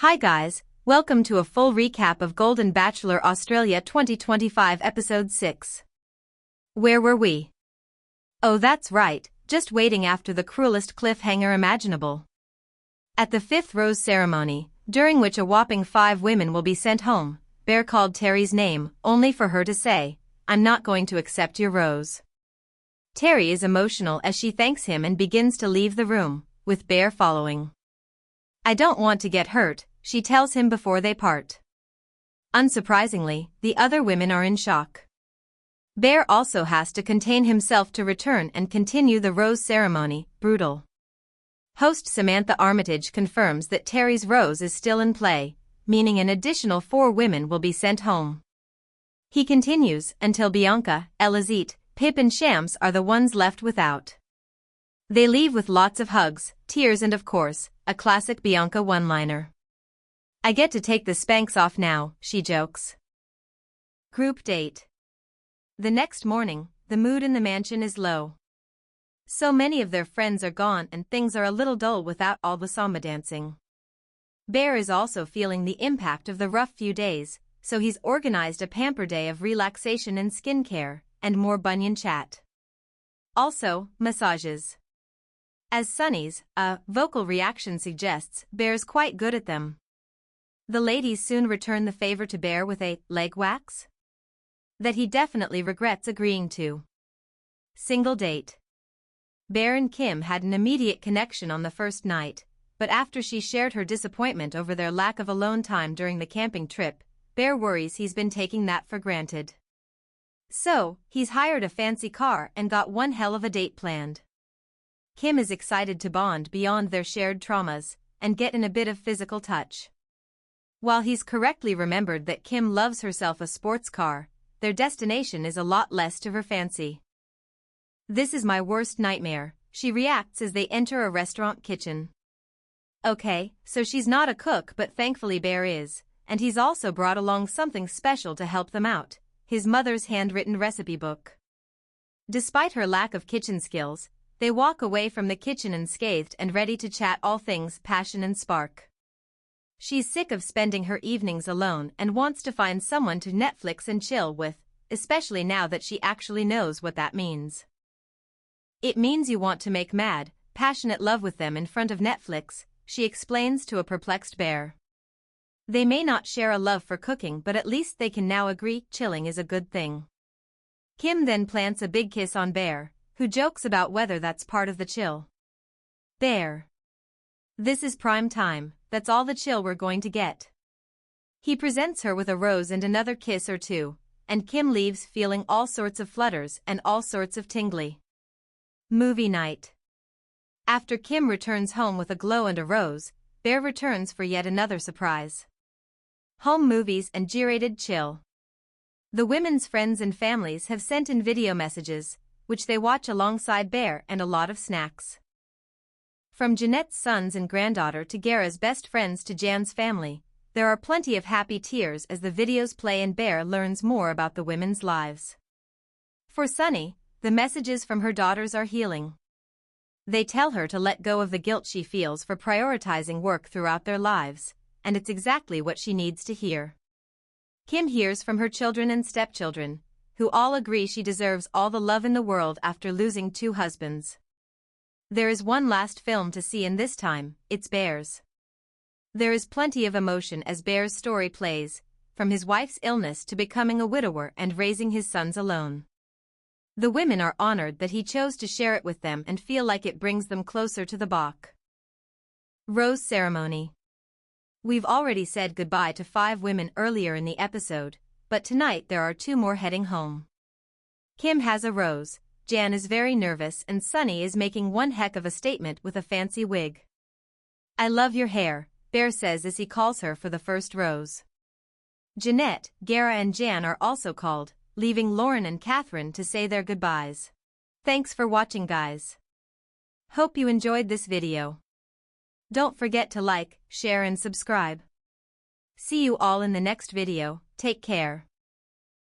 Hi guys, welcome to a full recap of Golden Bachelor Australia 2025 Episode 6. Where were we? Oh, that's right, just waiting after the cruelest cliffhanger imaginable. At the 5th rose ceremony, during which a whopping 5 women will be sent home, Bear called Terry's name, only for her to say, "I'm not going to accept your rose." Terry is emotional as she thanks him and begins to leave the room, with Bear following. "I don't want to get hurt," she tells him before they part. Unsurprisingly, the other women are in shock. Bear also has to contain himself to return and continue the rose ceremony, brutal. Host Samantha Armitage confirms that Terry's rose is still in play, meaning an additional 4 women will be sent home. He continues until Bianca, Elizabeth, Pip and Shams are the ones left without. They leave with lots of hugs, tears and of course, a classic Bianca one-liner. "I get to take the Spanx off now," she jokes. Group date. The next morning, the mood in the mansion is low. So many of their friends are gone and things are a little dull without all the samba dancing. Bear is also feeling the impact of the rough few days, so he's organized a pamper day of relaxation and skincare, and more bunion chat. Also, massages. As Sunny's vocal reaction suggests, Bear's quite good at them. The ladies soon return the favor to Bear with a leg wax that he definitely regrets agreeing to. Single date. Bear and Kim had an immediate connection on the first night, but after she shared her disappointment over their lack of alone time during the camping trip, Bear worries he's been taking that for granted. So, he's hired a fancy car and got one hell of a date planned. Kim is excited to bond beyond their shared traumas and get in a bit of physical touch. While he's correctly remembered that Kim loves herself a sports car, their destination is a lot less to her fancy. "This is my worst nightmare," she reacts as they enter a restaurant kitchen. Okay, so she's not a cook but thankfully Bear is, and he's also brought along something special to help them out, his mother's handwritten recipe book. Despite her lack of kitchen skills, they walk away from the kitchen unscathed and ready to chat all things passion and spark. She's sick of spending her evenings alone and wants to find someone to Netflix and chill with, especially now that she actually knows what that means. "It means you want to make mad, passionate love with them in front of Netflix," she explains to a perplexed Bear. They may not share a love for cooking but at least they can now agree chilling is a good thing. Kim then plants a big kiss on Bear, who jokes about whether that's part of the chill. Bear. "This is prime time, that's all the chill we're going to get." He presents her with a rose and another kiss or two, and Kim leaves feeling all sorts of flutters and all sorts of tingly. Movie night. After Kim returns home with a glow and a rose, Bear returns for yet another surprise. Home movies and G-rated chill. The women's friends and families have sent in video messages, which they watch alongside Bear and a lot of snacks. From Jeanette's sons and granddaughter to Gara's best friends to Jan's family, there are plenty of happy tears as the videos play and Bear learns more about the women's lives. For Sunny, the messages from her daughters are healing. They tell her to let go of the guilt she feels for prioritizing work throughout their lives, and it's exactly what she needs to hear. Kim hears from her children and stepchildren, who all agree she deserves all the love in the world after losing 2 husbands. There is one last film to see and this time, it's Bear's. There is plenty of emotion as Bear's story plays, from his wife's illness to becoming a widower and raising his sons alone. The women are honored that he chose to share it with them and feel like it brings them closer to the Bach. Rose ceremony. We've already said goodbye to 5 women earlier in the episode, but tonight there are 2 more heading home. Kim has a rose, Jan is very nervous and Sunny is making one heck of a statement with a fancy wig. "I love your hair," Bear says as he calls her for the first rose. Jeanette, Gara and Jan are also called, leaving Lauren and Catherine to say their goodbyes. Thanks for watching guys. Hope you enjoyed this video. Don't forget to like, share and subscribe. See you all in the next video, take care.